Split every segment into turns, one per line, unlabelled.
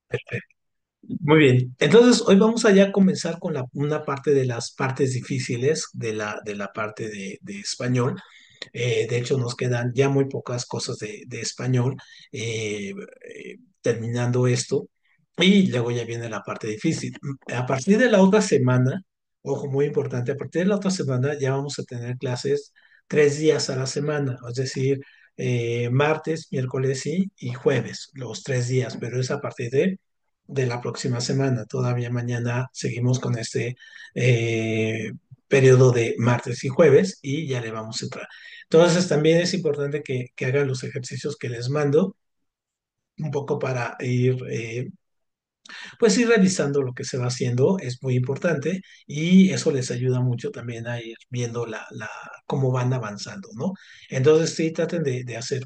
Perfecto. Muy bien. Entonces, hoy vamos a ya comenzar con una parte de las partes difíciles de la parte de español. De hecho, nos quedan ya muy pocas cosas de español terminando esto. Y luego ya viene la parte difícil. A partir de la otra semana, ojo, muy importante, a partir de la otra semana ya vamos a tener clases 3 días a la semana, es decir, martes, miércoles y jueves, los 3 días, pero es a partir de la próxima semana. Todavía mañana seguimos con este eh, periodo de martes y jueves y ya le vamos a entrar. Entonces, también es importante que hagan los ejercicios que les mando, un poco para ir revisando lo que se va haciendo, es muy importante y eso les ayuda mucho también a ir viendo cómo van avanzando, ¿no? Entonces, sí, traten de hacer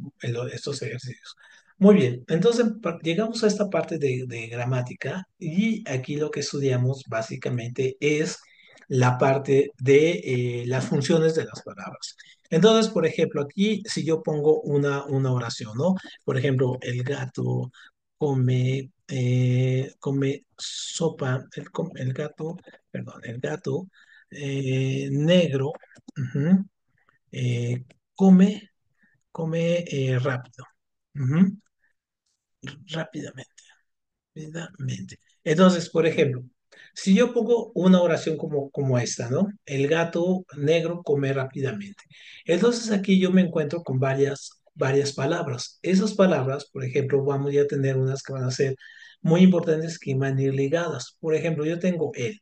estos ejercicios. Muy bien, entonces llegamos a esta parte de gramática y aquí lo que estudiamos básicamente es la parte de las funciones de las palabras. Entonces, por ejemplo, aquí si yo pongo una oración, ¿no? Por ejemplo, el gato come sopa, el gato, perdón, el gato negro, ujú, eh, come, come rápido, ujú, rápidamente, rápidamente. Entonces, por ejemplo, si yo pongo una oración como esta, ¿no? El gato negro come rápidamente. Entonces aquí yo me encuentro con varias palabras. Esas palabras, por ejemplo, vamos ya a tener unas que van a ser muy importantes que van a ir ligadas. Por ejemplo, yo tengo él.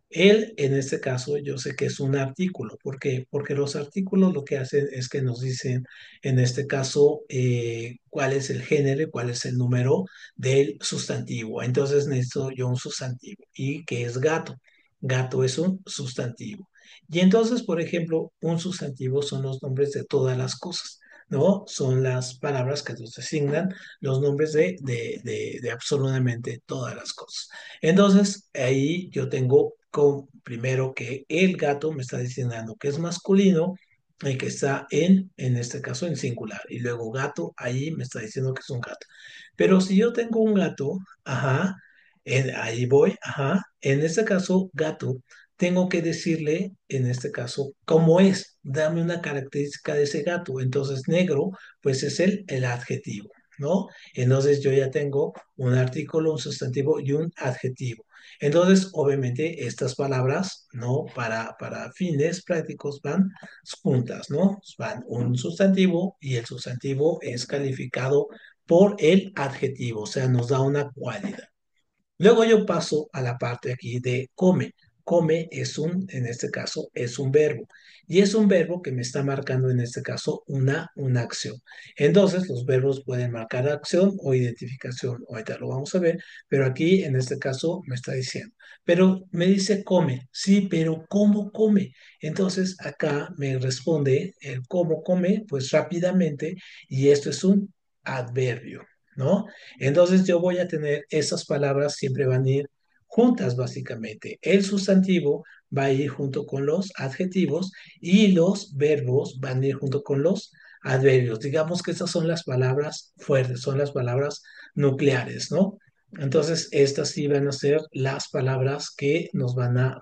Él, en este caso, yo sé que es un artículo. ¿Por qué? Porque los artículos lo que hacen es que nos dicen, en este caso, cuál es el género y cuál es el número del sustantivo. Entonces necesito yo un sustantivo. ¿Y qué es gato? Gato es un sustantivo. Y entonces, por ejemplo, un sustantivo son los nombres de todas las cosas, ¿no? Son las palabras que nos designan los nombres de absolutamente todas las cosas. Entonces, ahí yo tengo primero que el gato me está diciendo que es masculino y que está en este caso, en singular. Y luego gato, ahí me está diciendo que es un gato. Pero si yo tengo un gato, ajá, ahí voy, ajá, en este caso, gato, tengo que decirle, en este caso, cómo es. Dame una característica de ese gato. Entonces, negro, pues es el adjetivo, ¿no? Entonces yo ya tengo un artículo, un sustantivo y un adjetivo. Entonces, obviamente, estas palabras, ¿no? Para fines prácticos van juntas, ¿no? Van un sustantivo y el sustantivo es calificado por el adjetivo, o sea, nos da una cualidad. Luego yo paso a la parte aquí de come. Come en este caso, es un verbo. Y es un verbo que me está marcando en este caso una acción. Entonces, los verbos pueden marcar acción o identificación. Ahorita lo vamos a ver, pero aquí en este caso me está diciendo. Pero me dice come. Sí, pero ¿cómo come? Entonces, acá me responde el cómo come, pues rápidamente, y esto es un adverbio, ¿no? Entonces yo voy a tener esas palabras, siempre van a ir juntas básicamente. El sustantivo va a ir junto con los adjetivos y los verbos van a ir junto con los adverbios. Digamos que estas son las palabras fuertes, son las palabras nucleares, ¿no? Entonces, estas sí van a ser las palabras que nos van a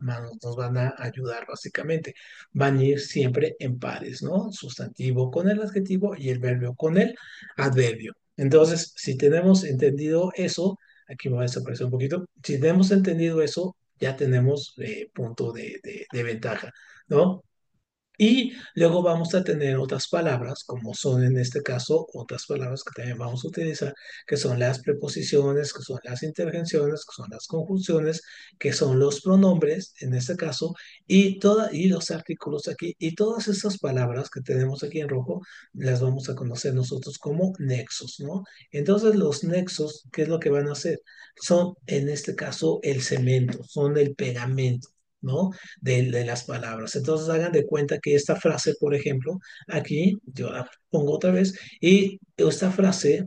ayudar básicamente. Van a ir siempre en pares, ¿no? Sustantivo con el adjetivo y el verbo con el adverbio. Entonces, si tenemos entendido eso, aquí me va a desaparecer un poquito, si tenemos entendido eso, ya tenemos punto de ventaja, ¿no? Y luego vamos a tener otras palabras, como son en este caso otras palabras que también vamos a utilizar, que son las preposiciones, que son las intervenciones, que son las conjunciones, que son los pronombres en este caso, y los artículos aquí. Y todas esas palabras que tenemos aquí en rojo las vamos a conocer nosotros como nexos, ¿no? Entonces los nexos, ¿qué es lo que van a hacer? Son en este caso el cemento, son el pegamento, ¿no? De las palabras. Entonces hagan de cuenta que esta frase, por ejemplo, aquí yo la pongo otra vez y esta frase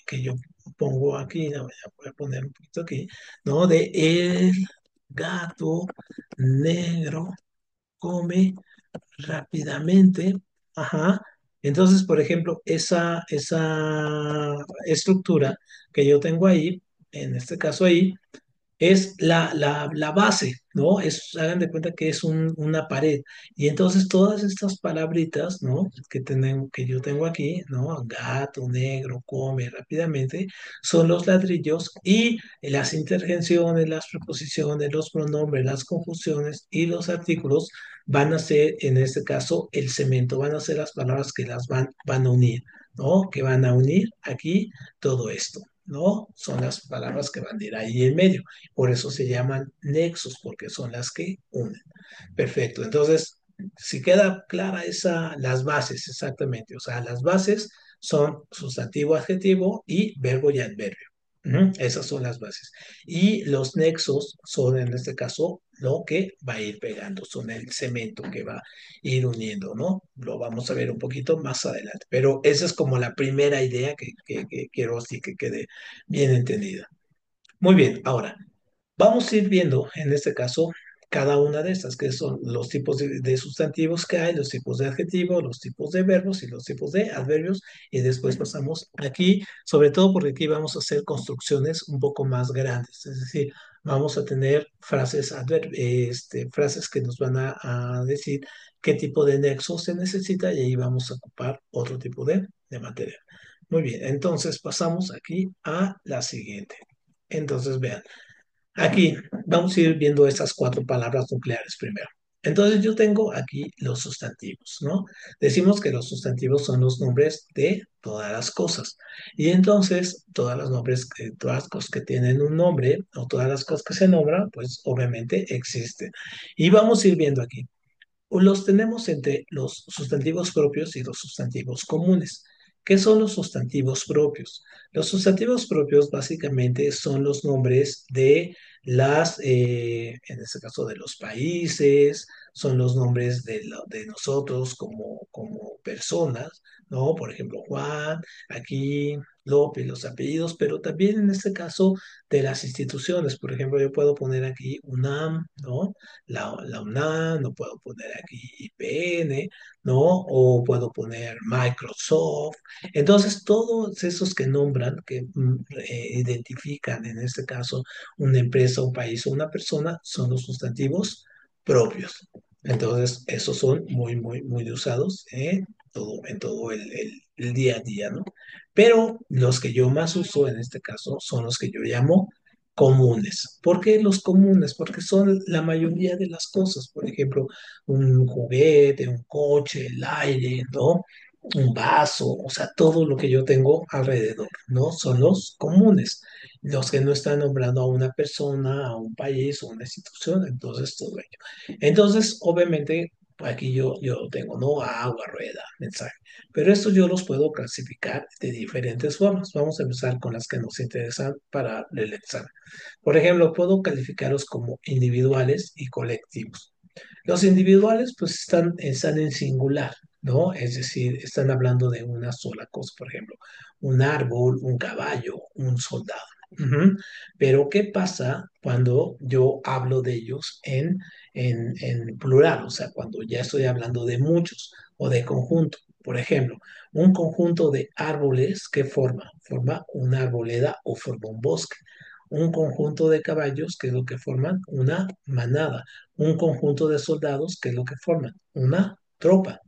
que yo pongo aquí, la voy a poner un poquito aquí, ¿no? De el gato negro come rápidamente, ajá. Entonces, por ejemplo, esa estructura que yo tengo ahí, en este caso ahí, es la base, ¿no? Hagan de cuenta que es una pared. Y entonces todas estas palabritas, ¿no? Que yo tengo aquí, ¿no? Gato, negro, come rápidamente, son los ladrillos y las interjecciones, las preposiciones, los pronombres, las conjunciones y los artículos van a ser, en este caso, el cemento, van a ser las palabras que van a unir, ¿no? Que van a unir aquí todo esto. ¿No? Son las palabras que van a ir ahí en medio. Por eso se llaman nexos, porque son las que unen. Perfecto. Entonces, si queda clara las bases, exactamente. O sea, las bases son sustantivo, adjetivo y verbo y adverbio. Ujú. Esas son las bases. Y los nexos son, en este caso, lo que va a ir pegando, son el cemento que va a ir uniendo, ¿no? Lo vamos a ver un poquito más adelante. Pero esa es como la primera idea que quiero así que quede bien entendida. Muy bien, ahora vamos a ir viendo en este caso cada una de estas, que son los tipos de sustantivos que hay, los tipos de adjetivos, los tipos de verbos y los tipos de adverbios, y después pasamos aquí, sobre todo porque aquí vamos a hacer construcciones un poco más grandes, es decir, vamos a tener frases que nos van a decir qué tipo de nexo se necesita y ahí vamos a ocupar otro tipo de material. Muy bien, entonces pasamos aquí a la siguiente. Entonces, vean. Aquí vamos a ir viendo estas cuatro palabras nucleares primero. Entonces yo tengo aquí los sustantivos, ¿no? Decimos que los sustantivos son los nombres de todas las cosas. Y entonces todas las cosas que tienen un nombre o todas las cosas que se nombran, pues obviamente existen. Y vamos a ir viendo aquí. Los tenemos entre los sustantivos propios y los sustantivos comunes. ¿Qué son los sustantivos propios? Los sustantivos propios básicamente son los nombres de en este caso de los países, son los nombres de nosotros como personas, ¿no? Por ejemplo, Juan, aquí, López, los apellidos, pero también en este caso de las instituciones. Por ejemplo, yo puedo poner aquí UNAM, ¿no? La UNAM, no puedo poner aquí IPN, ¿no? O puedo poner Microsoft. Entonces, todos esos que nombran, que identifican en este caso una empresa, un país o una persona, son los sustantivos propios. Entonces, esos son muy usados en todo el día a día, ¿no? Pero los que yo más uso en este caso son los que yo llamo comunes. ¿Por qué los comunes? Porque son la mayoría de las cosas. Por ejemplo, un juguete, un coche, el aire, ¿no? Un vaso, o sea, todo lo que yo tengo alrededor, ¿no? Son los comunes, los que no están nombrando a una persona, a un país o una institución, entonces todo ello. Entonces, obviamente, aquí yo tengo, ¿no? Agua, rueda, mensaje, pero estos yo los puedo clasificar de diferentes formas. Vamos a empezar con las que nos interesan para el examen. Por ejemplo, puedo calificarlos como individuales y colectivos. Los individuales, pues, están en singular, ¿no? Es decir, están hablando de una sola cosa, por ejemplo, un árbol, un caballo, un soldado. Ujú. Pero, ¿qué pasa cuando yo hablo de ellos en plural? O sea, cuando ya estoy hablando de muchos o de conjunto. Por ejemplo, un conjunto de árboles, ¿qué forma? Forma una arboleda o forma un bosque. Un conjunto de caballos, ¿qué es lo que forman? Una manada. Un conjunto de soldados, ¿qué es lo que forman? Una tropa.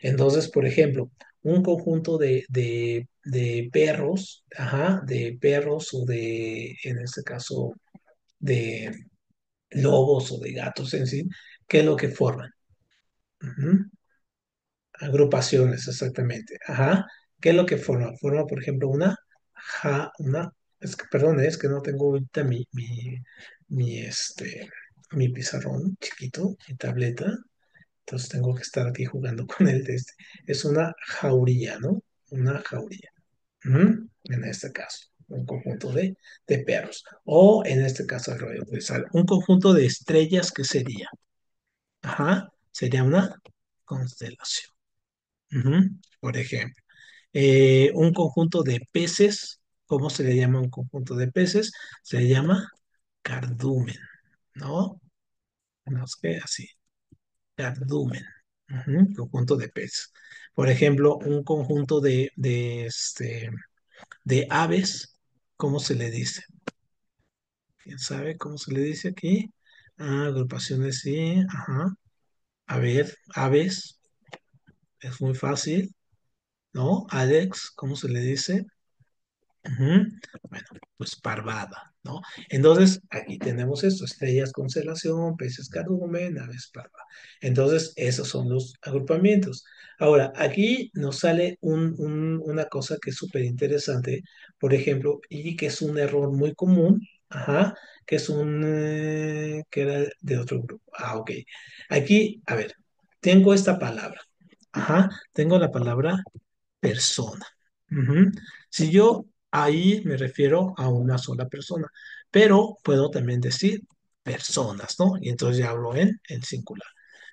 Entonces, por ejemplo, un conjunto de perros, ajá, de perros o en este caso, de lobos o de gatos en sí, ¿qué es lo que forman? Ujú. Agrupaciones, exactamente. Ajá. ¿Qué es lo que forma? Forma, por ejemplo, perdón, es que no tengo ahorita mi, mi pizarrón chiquito, mi tableta. Entonces tengo que estar aquí jugando con el de este. Es una jauría, ¿no? Una jauría. Ujú. En este caso, un conjunto de perros. O en este caso, voy a utilizar un conjunto de estrellas, ¿qué sería? Ajá, sería una constelación. Ujú. Por ejemplo, un conjunto de peces, ¿cómo se le llama un conjunto de peces? Se le llama cardumen, ¿no? No es que así, cardumen, ujú, conjunto de peces. Por ejemplo, un conjunto de aves, ¿cómo se le dice? ¿Quién sabe cómo se le dice aquí? Ah, agrupaciones, sí, ajá. A ver, aves, es muy fácil, ¿no? Alex, ¿cómo se le dice? Ujú. Bueno, pues parvada, ¿no? Entonces, aquí tenemos esto, estrellas, constelación, peces, cardumen, aves, parvada. Entonces, esos son los agrupamientos. Ahora, aquí nos sale una cosa que es súper interesante, por ejemplo, y que es un error muy común, ajá, que es que era de otro grupo. Ah, ok. Aquí, a ver, tengo esta palabra, ajá, tengo la palabra persona. Ujú. Si yo ahí me refiero a una sola persona, pero puedo también decir personas, ¿no? Y entonces ya hablo en singular.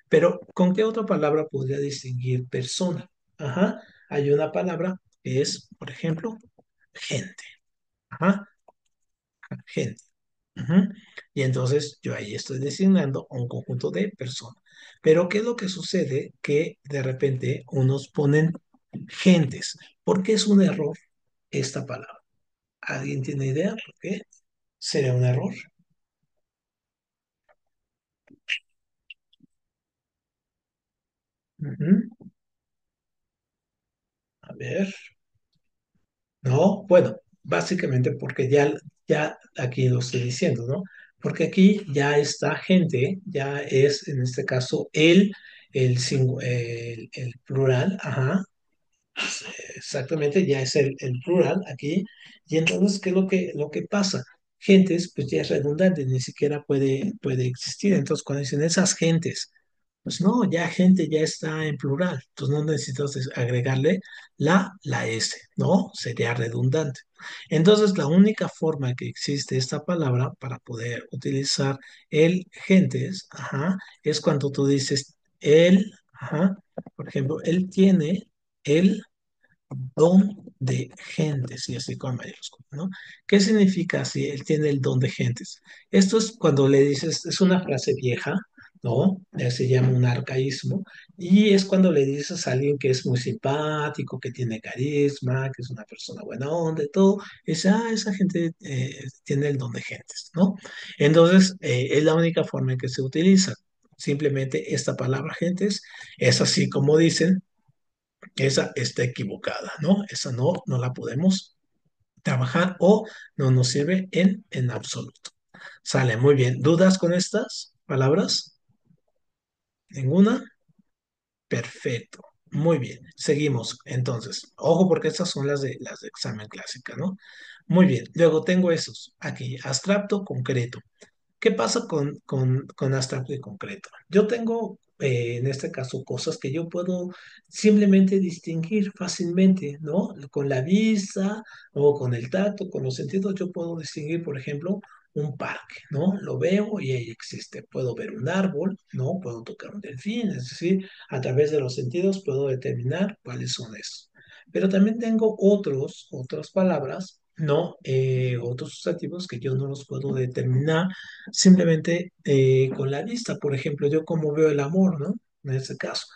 Pero ¿con qué otra palabra podría distinguir persona? Ajá, hay una palabra que es, por ejemplo, gente. Ajá, gente. Ujú. Y entonces yo ahí estoy designando un conjunto de personas. Pero ¿qué es lo que sucede? Que de repente unos ponen gentes. ¿Por qué es un error esta palabra? ¿Alguien tiene idea por qué sería un error? Ujú. A ver, no, bueno, básicamente porque ya aquí lo estoy diciendo, ¿no? Porque aquí ya está gente, ya es en este caso el plural, ajá, exactamente, ya es el plural aquí. Y entonces, ¿qué es lo que pasa? Gentes, pues ya es redundante, ni siquiera puede existir. Entonces, cuando dicen esas gentes, pues no, ya gente ya está en plural. Entonces, no necesitas agregarle la S, ¿no? Sería redundante. Entonces, la única forma que existe esta palabra para poder utilizar el gentes, ajá, es cuando tú dices él, ajá, por ejemplo, él tiene el don de gentes, y así con mayúsculas, ¿no? ¿Qué significa si él tiene el don de gentes? Esto es cuando le dices, es una frase vieja, ¿no? Se llama un arcaísmo, y es cuando le dices a alguien que es muy simpático, que tiene carisma, que es una persona buena onda y todo, y dice, ah, esa gente tiene el don de gentes, ¿no? Entonces, es la única forma en que se utiliza. Simplemente esta palabra gentes es así como dicen, esa está equivocada, ¿no? Esa no la podemos trabajar o no nos sirve en absoluto. Sale muy bien. ¿Dudas con estas palabras? ¿Ninguna? Perfecto. Muy bien. Seguimos. Entonces, ojo porque estas son las de examen clásica, ¿no? Muy bien. Luego tengo esos aquí, abstracto, concreto. ¿Qué pasa con abstracto y concreto? Yo tengo, en este caso, cosas que yo puedo simplemente distinguir fácilmente, ¿no? Con la vista o con el tacto, con los sentidos, yo puedo distinguir, por ejemplo, un parque, ¿no? Lo veo y ahí existe. Puedo ver un árbol, ¿no? Puedo tocar un delfín, es decir, a través de los sentidos puedo determinar cuáles son esos. Pero también tengo otras palabras, ¿no? Otros sustantivos que yo no los puedo determinar simplemente con la vista. Por ejemplo, yo como veo el amor, ¿no? En este caso,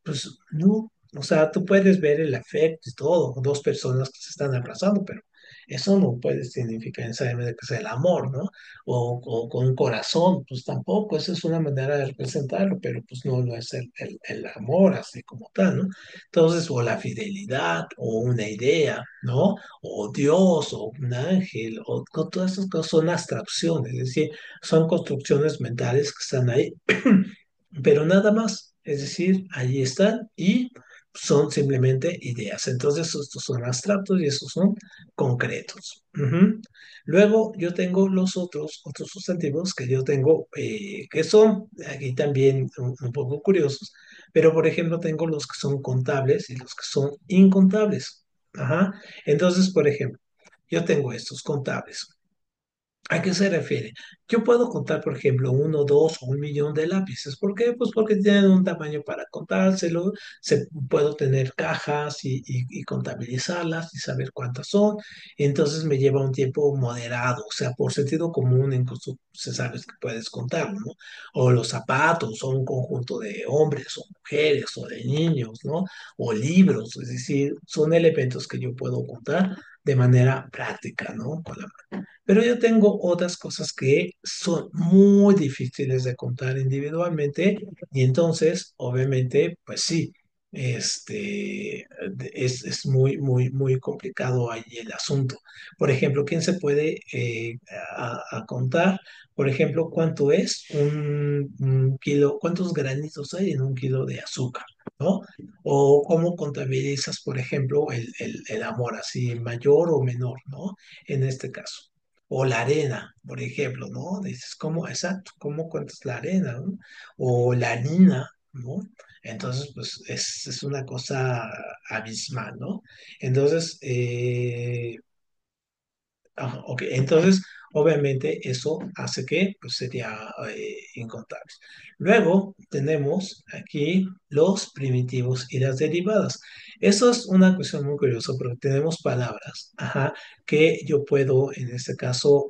pues no, o sea, tú puedes ver el afecto y todo, dos personas que se están abrazando, pero eso no puede significar necesariamente que sea el amor, ¿no? O con un corazón, pues tampoco, esa es una manera de representarlo, pero pues no lo es el amor así como tal, ¿no? Entonces, o la fidelidad, o una idea, ¿no? O Dios, o un ángel, o todas esas cosas son abstracciones, es decir, son construcciones mentales que están ahí, pero nada más. Es decir, ahí están y son simplemente ideas. Entonces, estos son abstractos y estos son concretos. Ujú. Luego, yo tengo los otros sustantivos que yo tengo, que son aquí también un poco curiosos, pero por ejemplo, tengo los que son contables y los que son incontables. Ajá. Entonces, por ejemplo, yo tengo estos contables. ¿A qué se refiere? Yo puedo contar, por ejemplo, uno, dos o un millón de lápices. ¿Por qué? Pues porque tienen un tamaño para contárselo. Puedo tener cajas y contabilizarlas y saber cuántas son. Entonces me lleva un tiempo moderado. O sea, por sentido común, incluso se sabe que puedes contarlo, ¿no? O los zapatos, o un conjunto de hombres o mujeres o de niños, ¿no? O libros. Es decir, son elementos que yo puedo contar de manera práctica, ¿no? Pero yo tengo otras cosas que son muy difíciles de contar individualmente y entonces, obviamente, pues sí, es muy, muy, muy complicado ahí el asunto. Por ejemplo, ¿quién se puede a contar? Por ejemplo, ¿cuánto es un kilo? ¿Cuántos granitos hay en un kilo de azúcar? ¿No? O cómo contabilizas, por ejemplo, el amor, así mayor o menor, ¿no? En este caso. O la arena, por ejemplo, ¿no? Dices, ¿cómo? Exacto, ¿cómo cuentas la arena, ¿no? O la harina, ¿no? Entonces, pues es una cosa abismal, ¿no? Entonces, ajá, ok, entonces obviamente eso hace que pues, sería incontable. Luego tenemos aquí los primitivos y las derivadas. Eso es una cuestión muy curiosa porque tenemos palabras, ajá, que yo puedo en este caso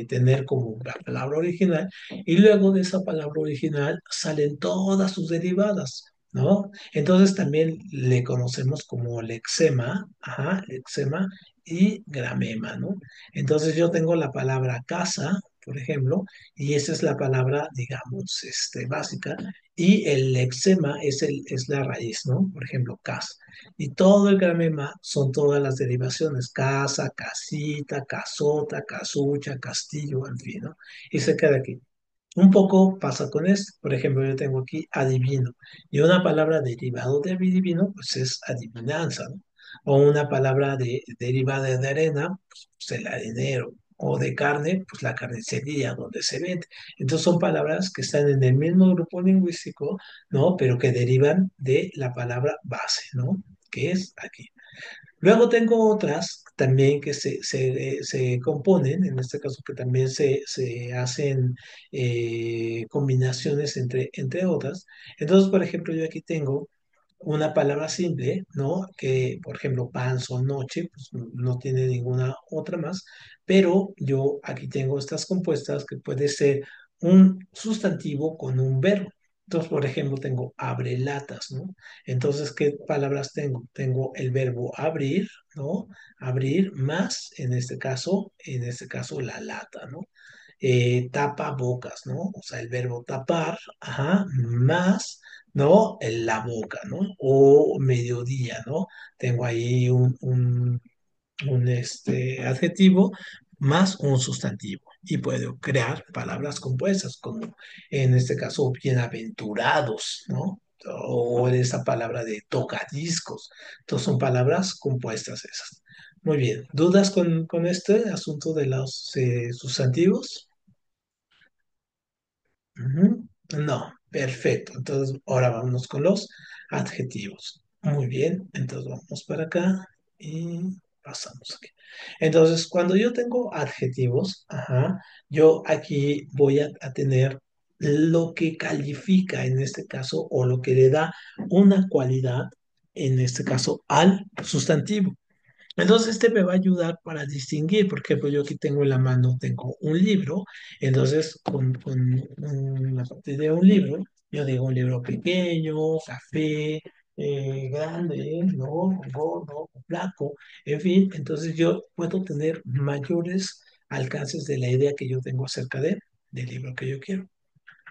tener como la palabra original y luego de esa palabra original salen todas sus derivadas. ¿No? Entonces también le conocemos como lexema, ajá, lexema y gramema, ¿no? Entonces yo tengo la palabra casa, por ejemplo, y esa es la palabra, digamos, básica, y el lexema es la raíz, ¿no? Por ejemplo, casa. Y todo el gramema son todas las derivaciones, casa, casita, casota, casucha, castillo, en fin, ¿no? Y se queda aquí. Un poco pasa con esto. Por ejemplo, yo tengo aquí adivino. Y una palabra derivado de adivino, pues es adivinanza, ¿no? O una palabra derivada de arena, pues el arenero. O de carne, pues la carnicería donde se vende. Entonces son palabras que están en el mismo grupo lingüístico, ¿no? Pero que derivan de la palabra base, ¿no? Que es aquí. Luego tengo otras también que se componen, en este caso que también se hacen combinaciones entre otras. Entonces, por ejemplo, yo aquí tengo una palabra simple, ¿no? Que, por ejemplo, pan, sol, noche, pues no tiene ninguna otra más, pero yo aquí tengo estas compuestas que puede ser un sustantivo con un verbo. Entonces, por ejemplo, tengo abre latas, ¿no? Entonces, ¿qué palabras tengo? Tengo el verbo abrir, ¿no? Abrir más, en este caso, la lata, ¿no? Tapa bocas, ¿no? O sea, el verbo tapar, ajá, más, ¿no? La boca, ¿no? O mediodía, ¿no? Tengo ahí un adjetivo más un sustantivo y puedo crear palabras compuestas como en este caso bienaventurados, ¿no? O esa palabra de tocadiscos. Entonces son palabras compuestas esas. Muy bien. ¿Dudas con este asunto de los sustantivos? Ujú. No, perfecto. Entonces, ahora vamos con los adjetivos. Muy bien, entonces vamos para acá y pasamos aquí. Entonces, cuando yo tengo adjetivos, ajá, yo aquí voy a tener lo que califica en este caso o lo que le da una cualidad, en este caso, al sustantivo. Entonces, este me va a ayudar para distinguir, por ejemplo, yo aquí tengo en la mano, tengo un libro, entonces a partir de un libro, yo digo un libro pequeño, café, grande, ¿no? Gordo, flaco, en fin, entonces yo puedo tener mayores alcances de la idea que yo tengo acerca del libro que yo quiero.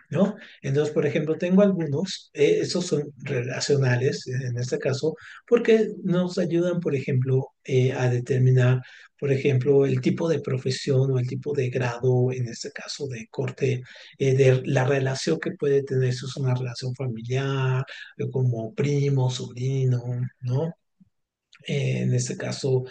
¿No? Entonces, por ejemplo, tengo algunos, estos son relacionales en este caso, porque nos ayudan, por ejemplo, a determinar, por ejemplo, el tipo de profesión o el tipo de grado, en este caso de corte, de la relación que puede tener, si es una relación familiar, como primo, sobrino, ¿no? En este caso,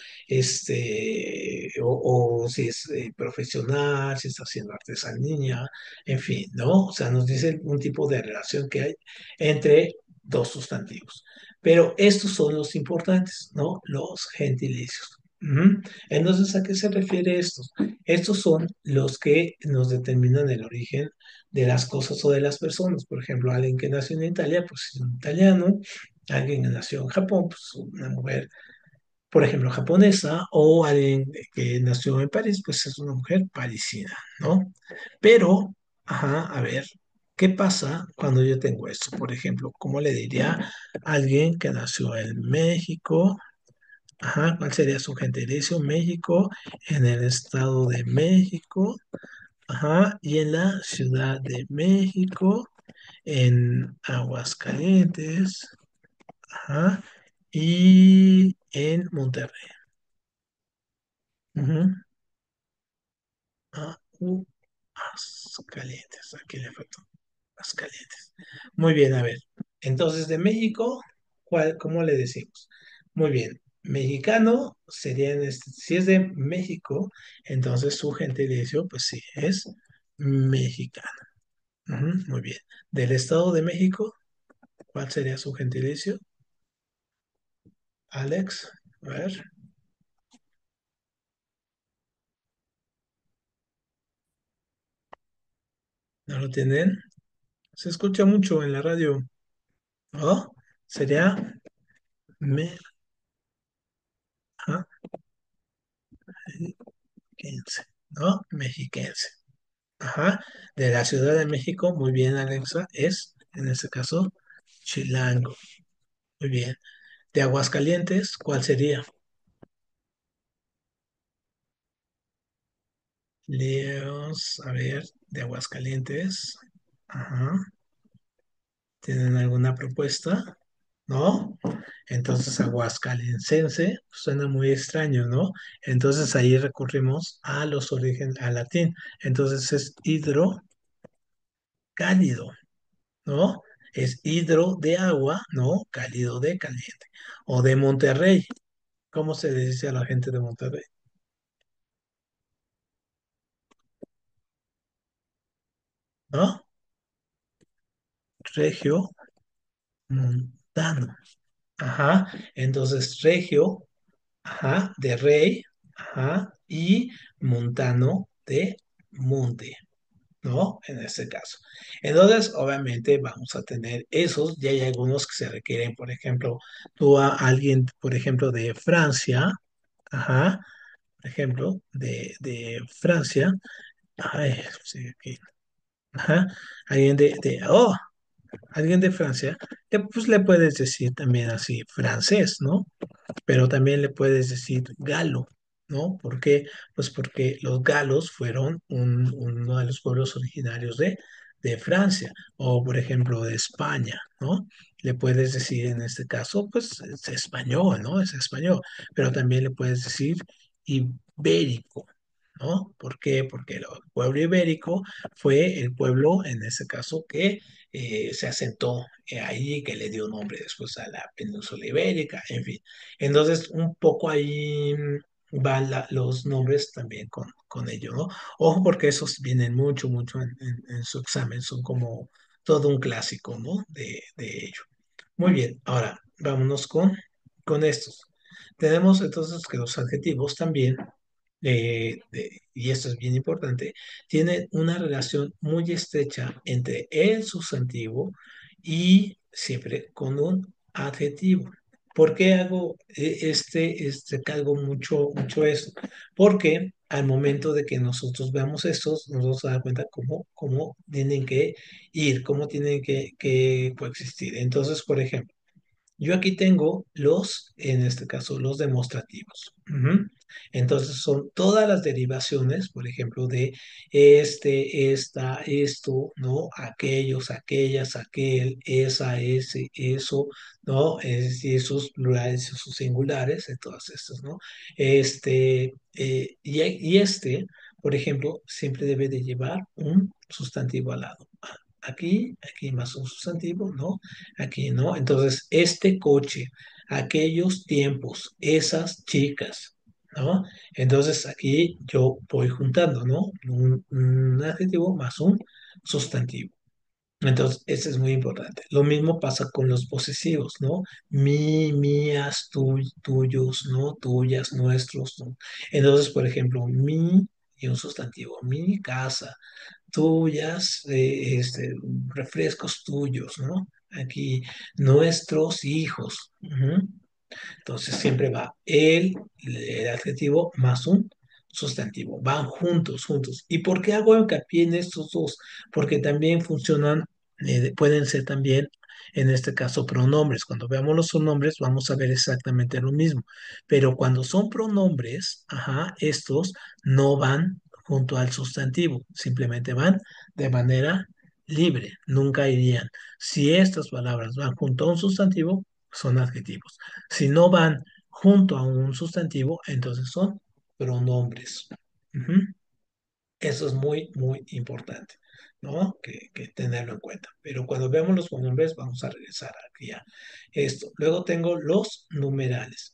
o si es profesional, si está haciendo artesanía, en fin, ¿no? O sea, nos dice un tipo de relación que hay entre dos sustantivos. Pero estos son los importantes, ¿no? Los gentilicios. Ujú. Entonces, ¿a qué se refiere esto? Estos son los que nos determinan el origen de las cosas o de las personas. Por ejemplo, alguien que nació en Italia, pues es un italiano. Alguien que nació en Japón, pues una mujer por ejemplo, japonesa, o alguien que nació en París, pues es una mujer parisina, ¿no? Pero, ajá, a ver, ¿qué pasa cuando yo tengo esto? Por ejemplo, ¿cómo le diría a alguien que nació en México? Ajá, ¿cuál sería su gentilicio? México, en el Estado de México, ajá, y en la Ciudad de México, en Aguascalientes, ajá, y en Monterrey. Ujú. Ah, Aguascalientes, aquí le faltó. Aguascalientes. Muy bien, a ver. Entonces, de México, ¿cómo le decimos? Muy bien. Mexicano sería si es de México, entonces su gentilicio, pues sí, es mexicano. Ujú, muy bien. Del Estado de México, ¿cuál sería su gentilicio? Alex, a ver, ¿no lo tienen? Se escucha mucho en la radio. ¿Oh? Sería ajá, mexiquense, ¿no? Mexiquense. Ajá, de la Ciudad de México, muy bien, Alexa, es, en este caso, Chilango. Muy bien. De Aguascalientes, ¿cuál sería? Leos, a ver, de Aguascalientes. Ajá. ¿Tienen alguna propuesta? ¿No? Entonces, aguascalense suena muy extraño, ¿no? Entonces ahí recurrimos a los orígenes, al latín. Entonces es hidrocálido, ¿no? Es hidro de agua, ¿no? Cálido de caliente. O de Monterrey. ¿Cómo se le dice a la gente de Monterrey? ¿No? Regio montano. Ajá. Entonces, regio, ajá, de rey, ajá, y montano de monte, ¿no? En este caso. Entonces, obviamente, vamos a tener esos, y hay algunos que se requieren, por ejemplo, tú a alguien, por ejemplo, de Francia, ajá, por ejemplo, de Francia, ay, sí, aquí, ajá, alguien alguien de Francia, pues le puedes decir también así, francés, ¿no? Pero también le puedes decir galo, ¿no? ¿Por qué? Pues porque los galos fueron uno de los pueblos originarios de Francia, o por ejemplo de España, ¿no? Le puedes decir en este caso, pues es español, ¿no? Es español, pero también le puedes decir ibérico, ¿no? ¿Por qué? Porque el pueblo ibérico fue el pueblo, en este caso, que se asentó ahí, que le dio nombre después a la península ibérica, en fin. Entonces, un poco ahí van los nombres también con ello, ¿no? Ojo, porque esos vienen mucho, mucho en su examen, son como todo un clásico, ¿no? De ello. Muy bien, ahora vámonos con estos. Tenemos entonces que los adjetivos también y esto es bien importante, tienen una relación muy estrecha entre el sustantivo y siempre con un adjetivo. ¿Por qué hago cargo mucho, mucho eso? Porque al momento de que nosotros veamos estos, nos vamos a dar cuenta cómo tienen que ir, cómo tienen que coexistir. Entonces, por ejemplo, yo aquí tengo en este caso, los demostrativos. Ujú. Entonces son todas las derivaciones, por ejemplo, de esta, esto, ¿no? Aquellos, aquellas, aquel, esa, ese, eso, ¿no? Es decir, esos plurales, esos singulares, de todas estas, ¿no? Y este, por ejemplo, siempre debe de llevar un sustantivo al lado. Aquí más un sustantivo, ¿no? Aquí, ¿no? Entonces, este coche, aquellos tiempos, esas chicas, ¿no? Entonces, aquí yo voy juntando, ¿no? Un adjetivo más un sustantivo. Entonces, ese es muy importante. Lo mismo pasa con los posesivos, ¿no? Mías, tuyos, ¿no? Tuyas, nuestros, ¿no? Entonces, por ejemplo, mi y un sustantivo, mi casa, tuyas, refrescos tuyos, ¿no? Aquí, nuestros hijos. Ujú. Entonces siempre va el adjetivo más un sustantivo. Van juntos, juntos. ¿Y por qué hago hincapié en estos dos? Porque también funcionan, pueden ser también en este caso pronombres. Cuando veamos los pronombres vamos a ver exactamente lo mismo. Pero cuando son pronombres, ajá, estos no van junto al sustantivo, simplemente van de manera libre, nunca irían. Si estas palabras van junto a un sustantivo, son adjetivos. Si no van junto a un sustantivo, entonces son pronombres. Ujú. Eso es muy, muy importante, ¿no? Que tenerlo en cuenta. Pero cuando veamos los pronombres, vamos a regresar aquí a esto. Luego tengo los numerales.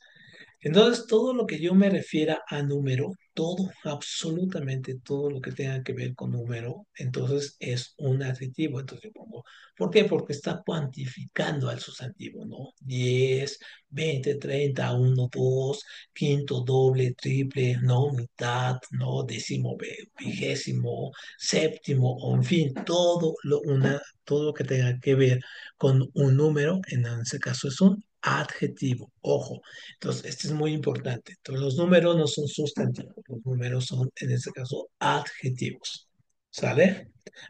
Entonces, todo lo que yo me refiera a número, todo, absolutamente todo lo que tenga que ver con número, entonces es un adjetivo. Entonces yo pongo, ¿por qué? Porque está cuantificando al sustantivo, ¿no? 10, 20, 30, 1, 2, quinto, doble, triple, ¿no? Mitad, ¿no? Décimo, vigésimo, séptimo, o en fin, todo lo que tenga que ver con un número, en ese caso es un adjetivo. Ojo. Entonces, este es muy importante. Entonces, los números no son sustantivos, los números son, en este caso, adjetivos. ¿Sale?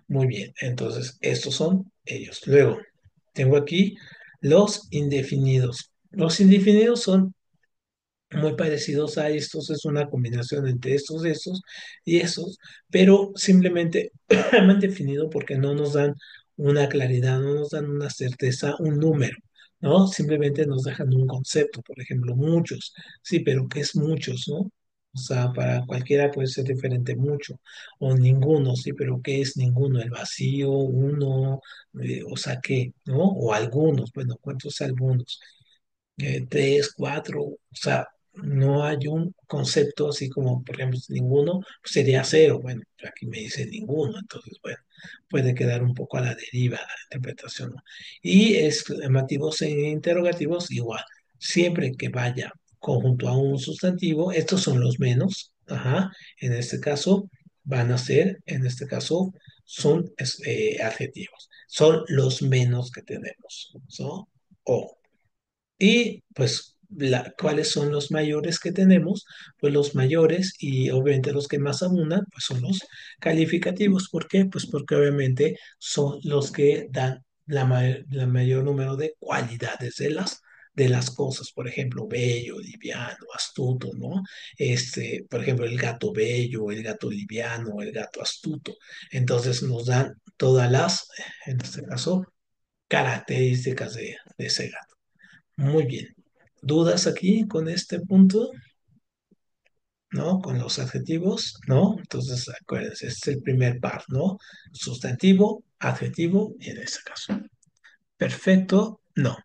Muy bien. Entonces, estos son ellos. Luego, tengo aquí los indefinidos. Los indefinidos son muy parecidos a estos, es una combinación entre estos y estos, pero simplemente han definido porque no nos dan una claridad, no nos dan una certeza, un número, ¿no? Simplemente nos dejan un concepto, por ejemplo, muchos, sí, pero ¿qué es muchos, no? O sea, para cualquiera puede ser diferente mucho, o ninguno, sí, pero ¿qué es ninguno? El vacío, uno, o sea, ¿qué? ¿No? O algunos, bueno, ¿cuántos algunos? Tres, cuatro, o sea, no hay un concepto así como, por ejemplo, ninguno, pues sería cero. Bueno, aquí me dice ninguno, entonces, bueno, puede quedar un poco a la deriva la interpretación, ¿no? Y exclamativos e interrogativos, igual, siempre que vaya conjunto a un sustantivo, estos son los menos, ajá, en este caso van a ser, en este caso, son adjetivos, son los menos que tenemos, ¿no? O y pues, ¿cuáles son los mayores que tenemos? Pues los mayores y obviamente los que más abundan, pues son los calificativos. ¿Por qué? Pues porque obviamente son los que dan la mayor número de cualidades de las cosas. Por ejemplo, bello, liviano, astuto, ¿no? Por ejemplo, el gato bello, el gato liviano, el gato astuto. Entonces nos dan todas en este caso, características de ese gato. Muy bien. ¿Dudas aquí con este punto? ¿No? Con los adjetivos, ¿no? Entonces, acuérdense, este es el primer par, ¿no? Sustantivo, adjetivo, en este caso. Perfecto, no.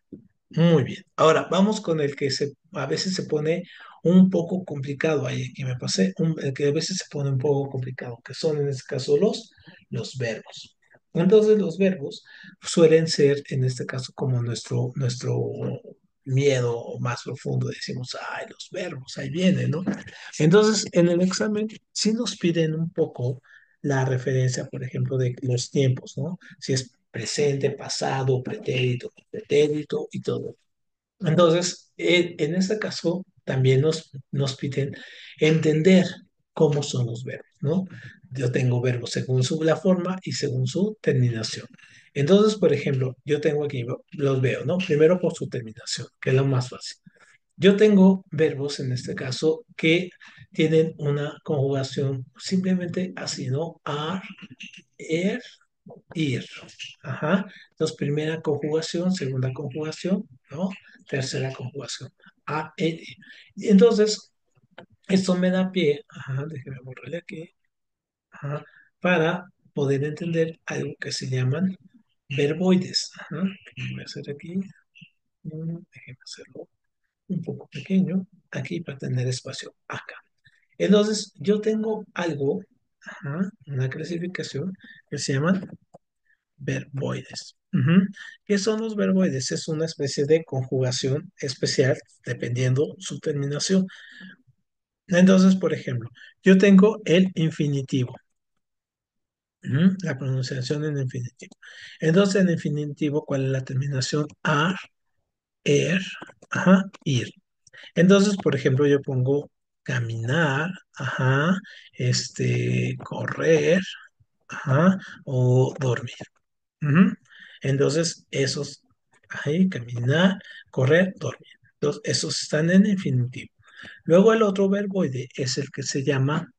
Muy bien. Ahora, vamos con el que a veces se pone un poco complicado. Ahí aquí me pasé. El que a veces se pone un poco complicado, que son en este caso los verbos. Entonces, los verbos suelen ser, en este caso, como nuestro miedo más profundo. Decimos, ay, los verbos, ahí vienen, ¿no? Entonces, en el examen sí nos piden un poco la referencia, por ejemplo, de los tiempos, ¿no? Si es presente, pasado, pretérito y todo. Entonces, en este caso, también nos piden entender cómo son los verbos, ¿no? Yo tengo verbos según la forma y según su terminación. Entonces, por ejemplo, yo tengo aquí, los veo, ¿no? Primero por su terminación, que es lo más fácil. Yo tengo verbos en este caso que tienen una conjugación simplemente así, ¿no? Are, er, ir. Ajá. Entonces, primera conjugación, segunda conjugación, ¿no? Tercera conjugación. A, N. Entonces, esto me da pie, ajá, déjeme borrarle aquí, ajá, para poder entender algo que se llaman verboides. Ajá. Voy a hacer aquí, déjeme hacerlo un poco pequeño, aquí para tener espacio acá. Entonces, yo tengo algo, ajá, una clasificación que se llama verboides. Ujú. ¿Qué son los verboides? Es una especie de conjugación especial dependiendo su terminación. Entonces, por ejemplo, yo tengo el infinitivo, la pronunciación en infinitivo. Entonces, en infinitivo, ¿cuál es la terminación? Ar, er, ajá, ir. Entonces, por ejemplo, yo pongo caminar, ajá, correr, ajá, o dormir. Ujú. Entonces, esos. ahí, caminar, correr, dormir. Entonces, esos están en infinitivo. Luego el otro verboide es el que se llama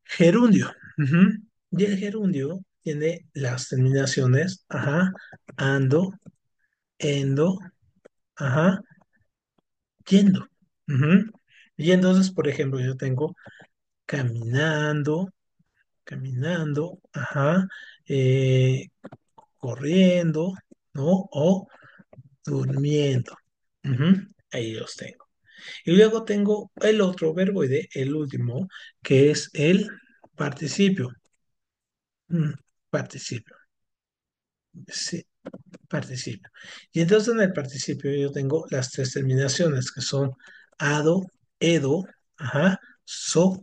gerundio. Ujú. Y el gerundio tiene las terminaciones, ajá, ando, endo, ajá, yendo. Ujú. Y entonces, por ejemplo, yo tengo caminando, caminando, ajá, eh, corriendo, ¿no? O durmiendo. Ujú. Ahí los tengo. Y luego tengo el otro verboide, el último, que es el participio. Mm, Participio. Sí, participio. Y entonces en el participio yo tengo las tres terminaciones que son ado, edo, ajá, so,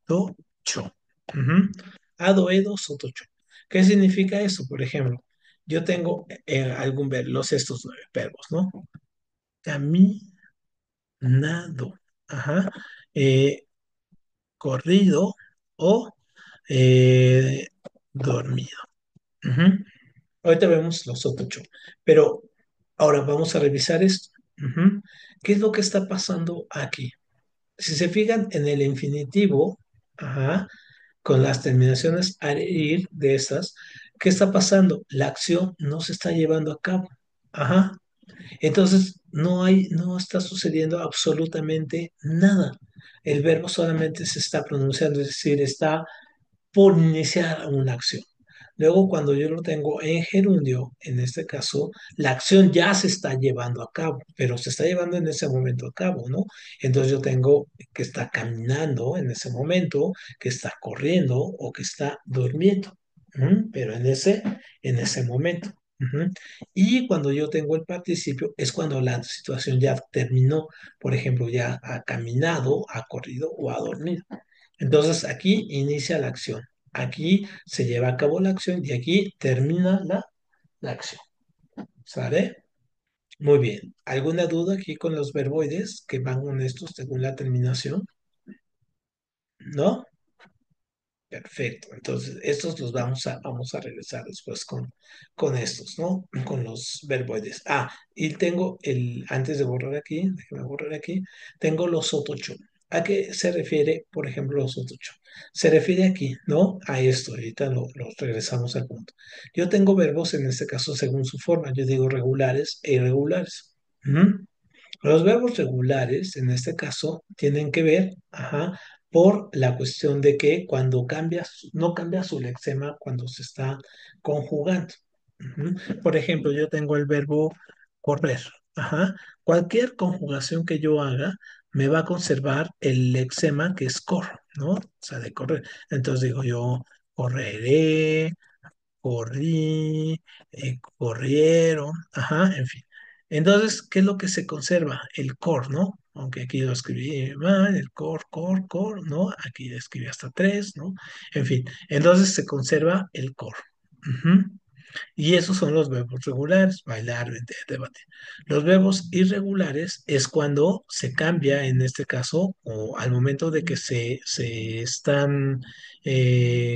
do, cho. Ujú. Ado, edo, so, do, cho. ¿Qué significa eso? Por ejemplo, yo tengo algún verbo, estos nueve verbos, ¿no? Caminado, ajá, eh, corrido o eh, dormido. Ujú. Ahorita vemos los otros ocho, pero ahora vamos a revisar esto. Ujú. ¿Qué es lo que está pasando aquí? Si se fijan en el infinitivo, ajá, con las terminaciones a ir de estas, ¿qué está pasando? La acción no se está llevando a cabo. Ajá. Entonces, no está sucediendo absolutamente nada. El verbo solamente se está pronunciando, es decir, está por iniciar una acción. Luego, cuando yo lo tengo en gerundio, en este caso, la acción ya se está llevando a cabo, pero se está llevando en ese momento a cabo, ¿no? Entonces yo tengo que está caminando en ese momento, que está corriendo o que está durmiendo, ¿m? Pero en ese momento. Ujú. Y cuando yo tengo el participio es cuando la situación ya terminó. Por ejemplo, ya ha caminado, ha corrido o ha dormido. Entonces aquí inicia la acción. Aquí se lleva a cabo la acción y aquí termina la acción. ¿Sale? Muy bien. ¿Alguna duda aquí con los verboides que van con estos según la terminación? ¿No? Perfecto. Entonces, estos los vamos a regresar después con estos, ¿no? Con los verboides. Y tengo antes de borrar aquí, déjame borrar aquí, tengo los otocho. ¿A qué se refiere, por ejemplo, los otocho? Se refiere aquí, ¿no? A esto. Ahorita lo regresamos al punto. Yo tengo verbos, en este caso, según su forma. Yo digo regulares e irregulares. Ujú. Los verbos regulares, en este caso, tienen que ver, ajá, por la cuestión de que cuando no cambia su lexema cuando se está conjugando. Ujú. Por ejemplo, yo tengo el verbo correr. Ajá. Cualquier conjugación que yo haga me va a conservar el lexema que es cor, ¿no? O sea, de correr. Entonces digo yo, correré, corrí, corrieron, ajá, en fin. Entonces, ¿qué es lo que se conserva? El core, ¿no? Aunque aquí lo escribí mal, el core, ¿no? Aquí lo escribí hasta tres, ¿no? En fin, entonces se conserva el core. Ujú. Y esos son los verbos regulares, bailar, vender, debatir. Los verbos irregulares es cuando se cambia, en este caso, o al momento de que se están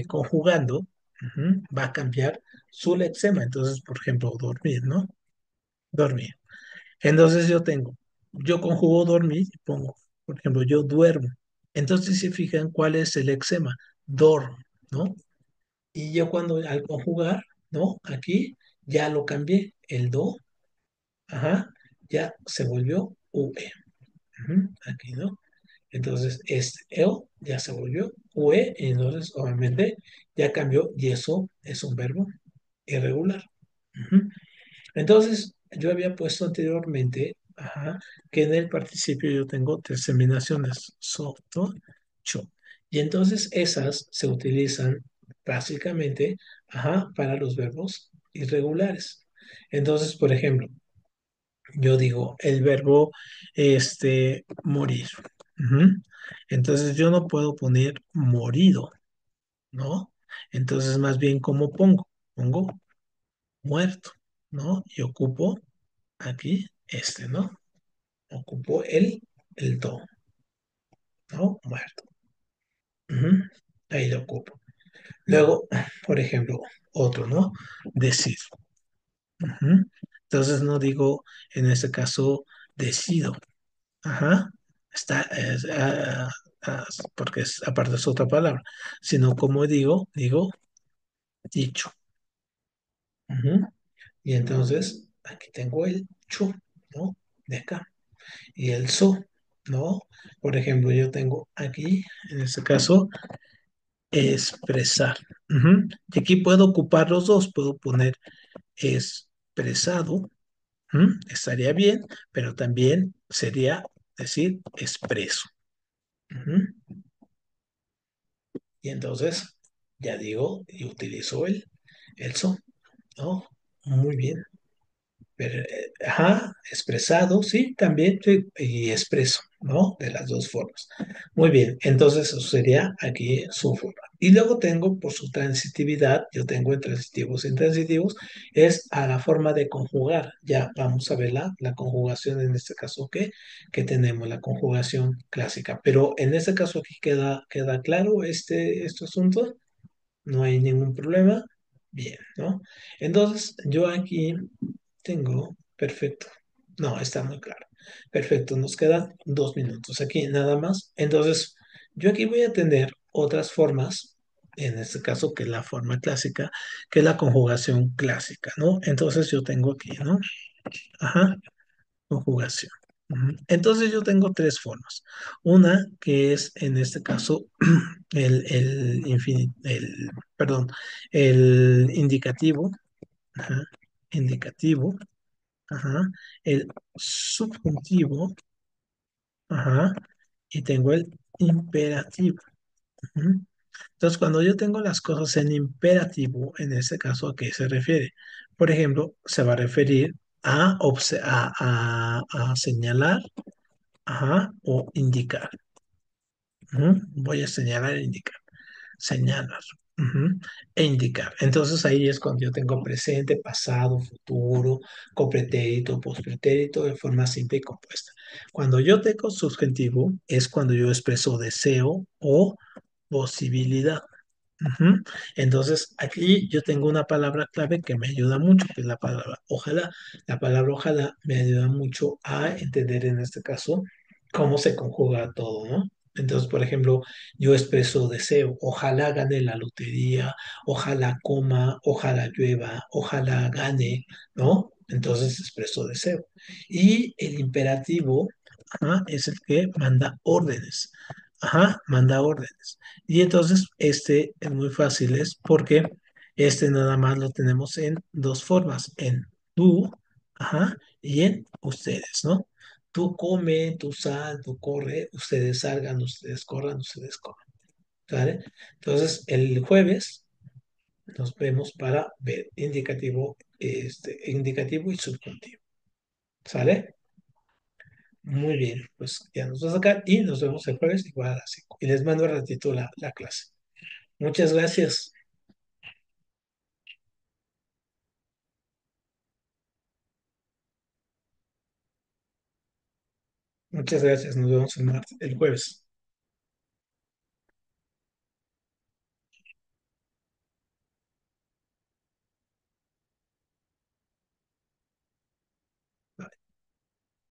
conjugando, ujú, va a cambiar su lexema. Entonces, por ejemplo, dormir, ¿no? Dormir. Entonces yo conjugo dormir y pongo, por ejemplo, yo duermo. Entonces, si se fijan cuál es el lexema, dorm, ¿no? Y yo cuando al conjugar, ¿no? Aquí ya lo cambié, el do, ajá, ya se volvió UE. Ujú, aquí, ¿no? Entonces, este EO ya se volvió UE, y entonces obviamente ya cambió y eso es un verbo irregular. Ujú. Entonces, yo había puesto anteriormente, ajá, que en el participio yo tengo tres terminaciones, so, to, cho. Y entonces esas se utilizan básicamente, ajá, para los verbos irregulares. Entonces, por ejemplo, yo digo el verbo, morir. Ujú. Entonces, yo no puedo poner morido, ¿no? Entonces, más bien, ¿cómo pongo? Pongo muerto, ¿no? Y ocupo aquí, ¿no? Ocupó el do, ¿no? Muerto. Ujú. Ahí lo ocupo. Luego, por ejemplo, otro, ¿no? Decir. Ujú. Entonces no digo en este caso decido. Ajá. Está, porque aparte es otra palabra, sino como digo dicho. Ujú. Y entonces aquí tengo el chu, ¿no? De acá. Y el so, ¿no? Por ejemplo, yo tengo aquí, en este caso, expresar. Ujú. Y aquí puedo ocupar los dos, puedo poner expresado, estaría bien, pero también sería decir expreso. Ujú. Y entonces, ya digo, y utilizo el so, ¿no? Muy bien. Pero, ajá, expresado, sí, también, sí, y expreso, ¿no? De las dos formas. Muy bien, entonces eso sería aquí su forma. Y luego tengo, por su transitividad, yo tengo en transitivos e intransitivos, es a la forma de conjugar. Ya vamos a ver la conjugación en este caso que tenemos, la conjugación clásica. Pero en este caso aquí queda claro este asunto. No hay ningún problema. Bien, ¿no? Entonces, yo aquí tengo, perfecto. No, está muy claro. Perfecto, nos quedan 2 minutos aquí, nada más. Entonces, yo aquí voy a tener otras formas, en este caso, que es la forma clásica, que es la conjugación clásica, ¿no? Entonces, yo tengo aquí, ¿no? Ajá, conjugación. Ujú. Entonces, yo tengo tres formas. Una que es, en este caso, perdón, el indicativo, ajá, indicativo, ajá, el subjuntivo, ajá, y tengo el imperativo. Ujú. Entonces, cuando yo tengo las cosas en imperativo, en este caso, ¿a qué se refiere? Por ejemplo, se va a referir a señalar, ajá, o indicar. Ujú. Voy a señalar e indicar. Señalar, ujú, e indicar. Entonces ahí es cuando yo tengo presente, pasado, futuro, copretérito, pospretérito de forma simple y compuesta. Cuando yo tengo subjuntivo es cuando yo expreso deseo o posibilidad. Ujú. Entonces, aquí yo tengo una palabra clave que me ayuda mucho, que es la palabra ojalá. La palabra ojalá me ayuda mucho a entender en este caso cómo se conjuga todo, ¿no? Entonces, por ejemplo, yo expreso deseo, ojalá gane la lotería, ojalá coma, ojalá llueva, ojalá gane, ¿no? Entonces expreso deseo. Y el imperativo, ajá, es el que manda órdenes. Ajá, manda órdenes. Y entonces este es muy fácil, es porque este nada más lo tenemos en dos formas, en tú, ajá, y en ustedes, ¿no? Tú come, tú sal, tú corre, ustedes corran, ¿sale? Entonces el jueves nos vemos para ver indicativo y subjuntivo, ¿sale? Muy bien, pues ya nos va a sacar y nos vemos el jueves igual a las 5. Y les mando un ratito la clase. Muchas gracias. Muchas gracias. Nos vemos el jueves.